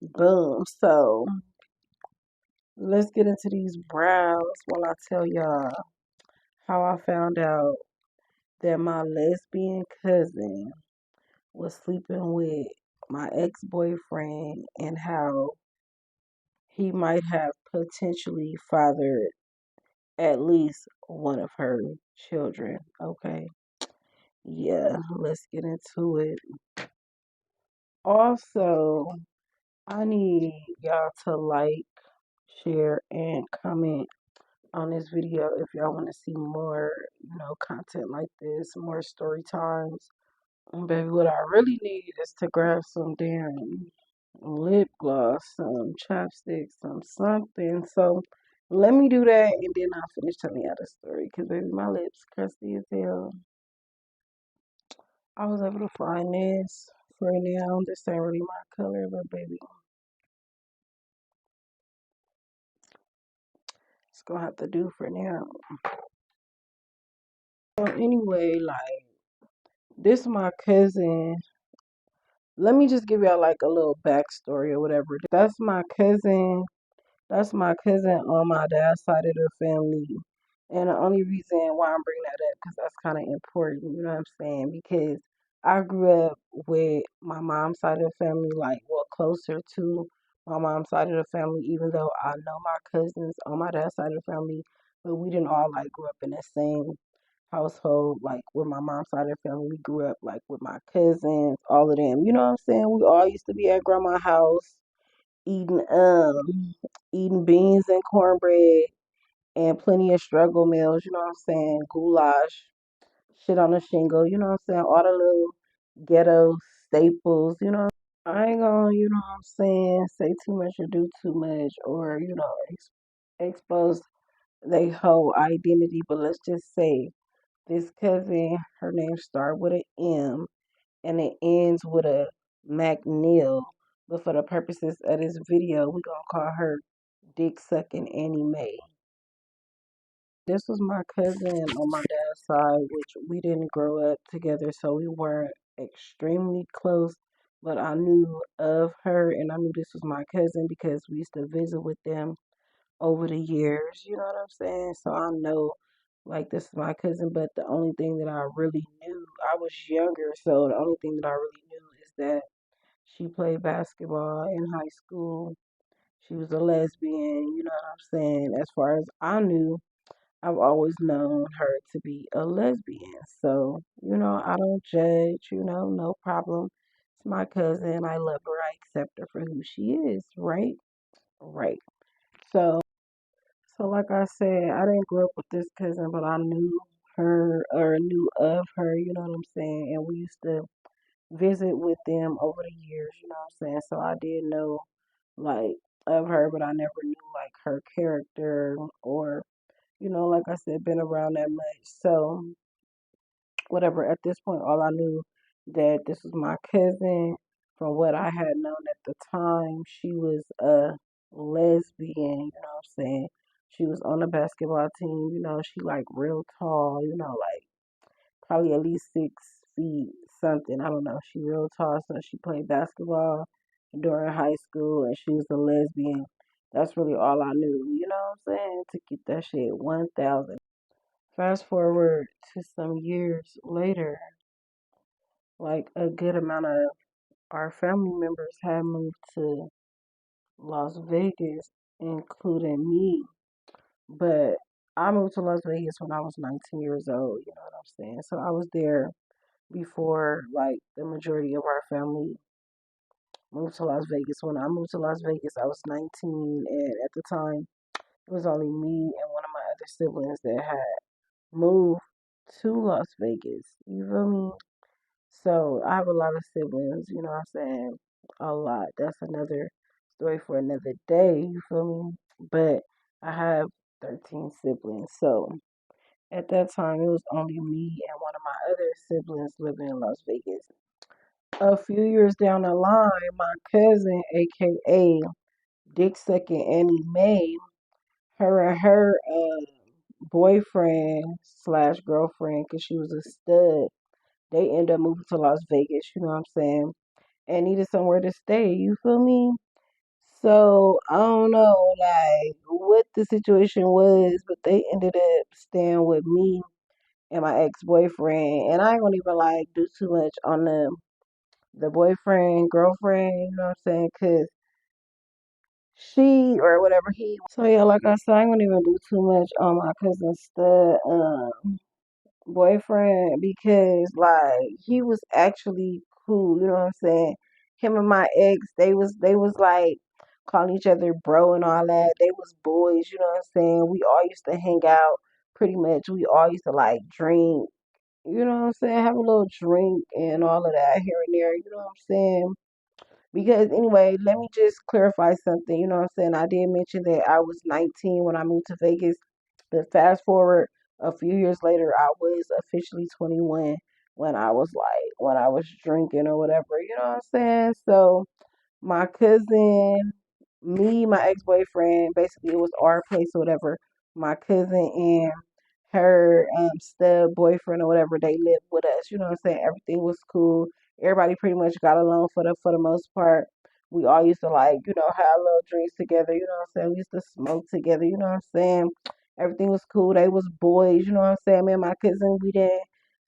Boom. So let's get into these brows while I tell y'all how I found out that my lesbian cousin was sleeping with my ex-boyfriend and how he might have potentially fathered at least one of her children. Okay. Yeah, let's get into it. Also, I need y'all to like, share, and comment on this video if y'all want to see more, content like this, more story times. And baby, what I really need is to grab some damn lip gloss, some chapstick, some something. So let me do that and then I'll finish telling y'all the story. Cause baby, my lips crusty as hell. I was able to find this for now. This ain't really my color, but baby, it's gonna have to do for now. So anyway, like this my cousin. Let me just give y'all like a little backstory or whatever. That's my cousin. That's my cousin on my dad's side of the family. And the only reason why I'm bringing that up because that's kind of important, you know what I'm saying? Because I grew up with my mom's side of the family, like, well, closer to my mom's side of the family, even though I know my cousins on my dad's side of the family, but we didn't all like grow up in the same household. Like with my mom's side of the family, we grew up like with my cousins, all of them. You know what I'm saying? We all used to be at grandma's house eating eating beans and cornbread and plenty of struggle meals, you know what I'm saying? Goulash, shit on the shingle, you know what I'm saying? All the little ghetto staples, you know. I ain't gonna, you know what I'm saying, say too much or do too much or, expose their whole identity, but let's just say this cousin, her name start with an M and it ends with a McNeil. But for the purposes of this video, we gonna call her Dick Sucking Annie Mae. This was my cousin on my dad's side, which we didn't grow up together, so we weren't extremely close. But I knew of her, and I knew this was my cousin because we used to visit with them over the years. You know what I'm saying? So I know, like, this is my cousin. But the only thing that I really knew, I was younger, so the only thing that I really knew is that she played basketball in high school. She was a lesbian. You know what I'm saying? As far as I knew. I've always known her to be a lesbian. So, I don't judge, no problem. It's my cousin. I love her. I accept her for who she is, right? Right. So like I said, I didn't grow up with this cousin, but I knew her or knew of her, you know what I'm saying? And we used to visit with them over the years, you know what I'm saying? So I did know like of her, but I never knew like her character or like I said, been around that much. So, whatever, at this point, all I knew that this was my cousin. From what I had known at the time, she was a lesbian, you know what I'm saying? She was on the basketball team, she like real tall, like probably at least 6 feet something. I don't know. She real tall, so she played basketball during high school and she was a lesbian. That's really all I knew, you know what I'm saying? To keep that shit 1,000. Fast forward to some years later, like a good amount of our family members had moved to Las Vegas, including me. But I moved to Las Vegas when I was 19 years old, you know what I'm saying? So I was there before like the majority of our family moved to Las Vegas. When I moved to Las Vegas, I was 19, and at the time, it was only me and one of my other siblings that had moved to Las Vegas. You feel me? So I have a lot of siblings, you know what I'm saying? A lot. That's another story for another day, you feel me? But I have 13 siblings. So at that time, it was only me and one of my other siblings living in Las Vegas. A few years down the line, my cousin, aka Dick Sucking Annie Mae, her and her boyfriend slash girlfriend, because she was a stud, they ended up moving to Las Vegas, you know what I'm saying? And needed somewhere to stay, you feel me? So I don't know like what the situation was, but they ended up staying with me and my ex-boyfriend. And I ain't gonna even like do too much on the boyfriend, girlfriend, you know what I'm saying? Cause she or whatever he. So yeah, like I said, I ain't gonna even do too much on my cousin's stud boyfriend because like he was actually cool, you know what I'm saying? Him and my ex, they was like calling each other bro and all that. They was boys, you know what I'm saying? We all used to hang out pretty much. We all used to like drink, you know what I'm saying? Have a little drink and all of that here and there, you know what I'm saying? Because anyway, let me just clarify something. You know what I'm saying? I did mention that I was 19 when I moved to Vegas, but fast forward a few years later, I was officially 21 when I was drinking or whatever. You know what I'm saying? So my cousin, me, my ex boyfriend, basically it was our place or whatever. My cousin and her stud boyfriend or whatever, they lived with us. You know what I'm saying? Everything was cool. Everybody pretty much got along for the most part. We all used to like, have little drinks together, you know what I'm saying? We used to smoke together, you know what I'm saying? Everything was cool. They was boys, you know what I'm saying? Me and my cousin, we didn't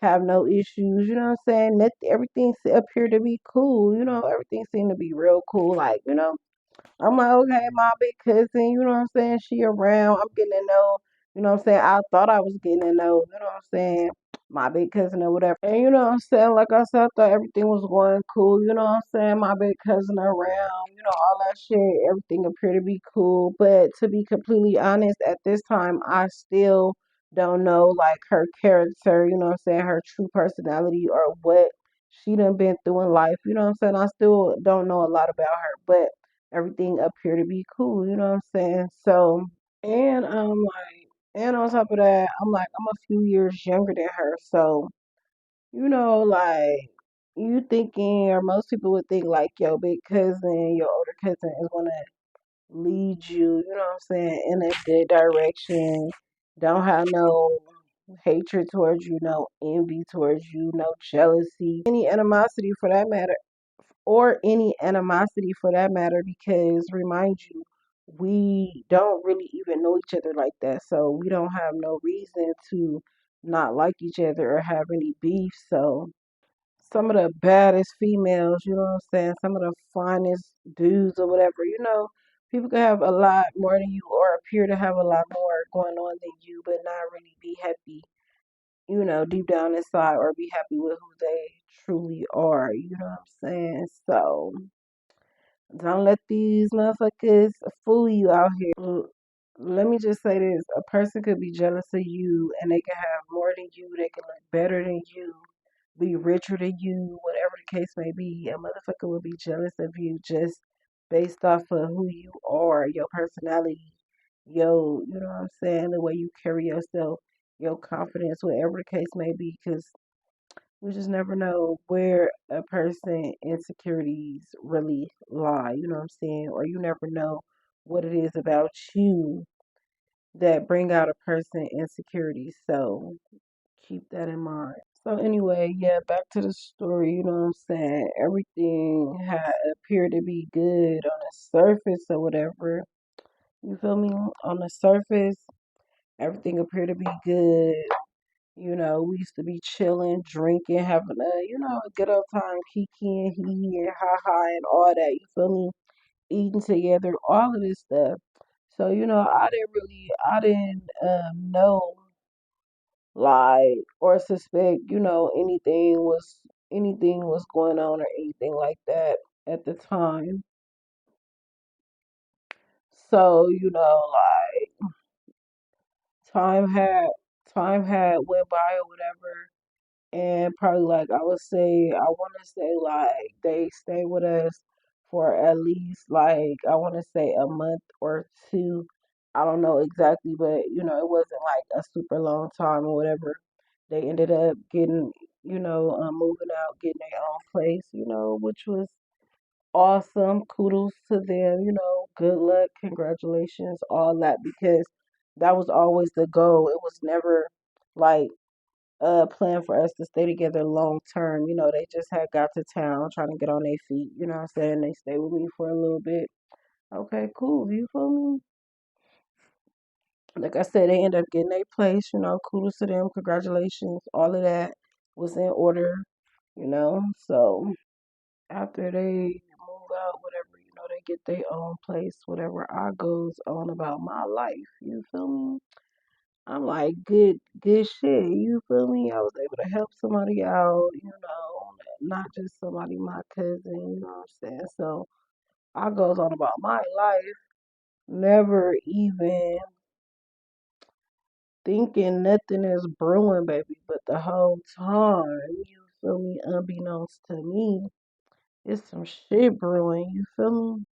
have no issues, you know what I'm saying? Everything appeared to be cool, everything seemed to be real cool, like, I'm like, okay, my big cousin, you know what I'm saying? She around, I'm getting to know, you know what I'm saying? I thought I was getting to know, you know what I'm saying? My big cousin or whatever. And you know what I'm saying? Like I said, I thought everything was going cool, you know what I'm saying? My big cousin around, all that shit, everything appeared to be cool. But to be completely honest, at this time, I still don't know like her character, you know what I'm saying? Her true personality or what she done been through in life, you know what I'm saying? I still don't know a lot about her, but everything appear to be cool, you know what I'm saying? So, and and on top of that, I'm a few years younger than her. So, like, you thinking, or most people would think, like, your big cousin, your older cousin is gonna lead you, you know what I'm saying, in a good direction. Don't have no hatred towards you, no envy towards you, no jealousy, any animosity for that matter or any animosity for that matter, because remind you, we don't really even know each other like that. So we don't have no reason to not like each other or have any beef. So some of the baddest females, you know what I'm saying? Some of the finest dudes or whatever, people can have a lot more than you or appear to have a lot more going on than you, but not really be happy, deep down inside or be happy with who they truly are. You know what I'm saying? So don't let these motherfuckers fool you out here. Let me just say this. A person could be jealous of you and they can have more than you. They can look better than you, be richer than you, whatever the case may be. A motherfucker will be jealous of you just based off of who you are, your personality, you know what I'm saying, the way you carry yourself, your confidence, whatever the case may be. Because we just never know where a person insecurities really lie, you know what I'm saying? Or you never know what it is about you that bring out a person insecurities. So keep that in mind. So anyway, yeah, back to the story, you know what I'm saying? Everything had appeared to be good on the surface or whatever. You feel me? On the surface, everything appeared to be good. We used to be chilling, drinking, having a good old time, kiki and hee and ha ha and all that. You feel me? Eating together, all of this stuff. So, I didn't know, like, or suspect, anything was going on or anything like that at the time. So, like, time had time had went by or whatever. And probably like I want to say like they stayed with us for at least like I want to say a month or two. I don't know exactly, but it wasn't like a super long time or whatever. They ended up getting, moving out, getting their own place, which was awesome. Kudos to them, good luck, congratulations, all that, because that was always the goal. It was never like plan for us to stay together long term. They just had got to town trying to get on their feet, you know what I'm saying? They stayed with me for a little bit Okay, cool. You feel me? Like I said, they end up getting their place, kudos to them, congratulations, all of that was in order. So after they move out, whatever, they get their own place, whatever I goes on about my life, you feel me? I'm like, good shit, you feel me? I was able to help somebody out, not just somebody, my cousin, you know what I'm saying? So I goes on about my life, never even thinking nothing is brewing, baby, but the whole time, you feel me, unbeknownst to me, it's some shit brewing, you feel me?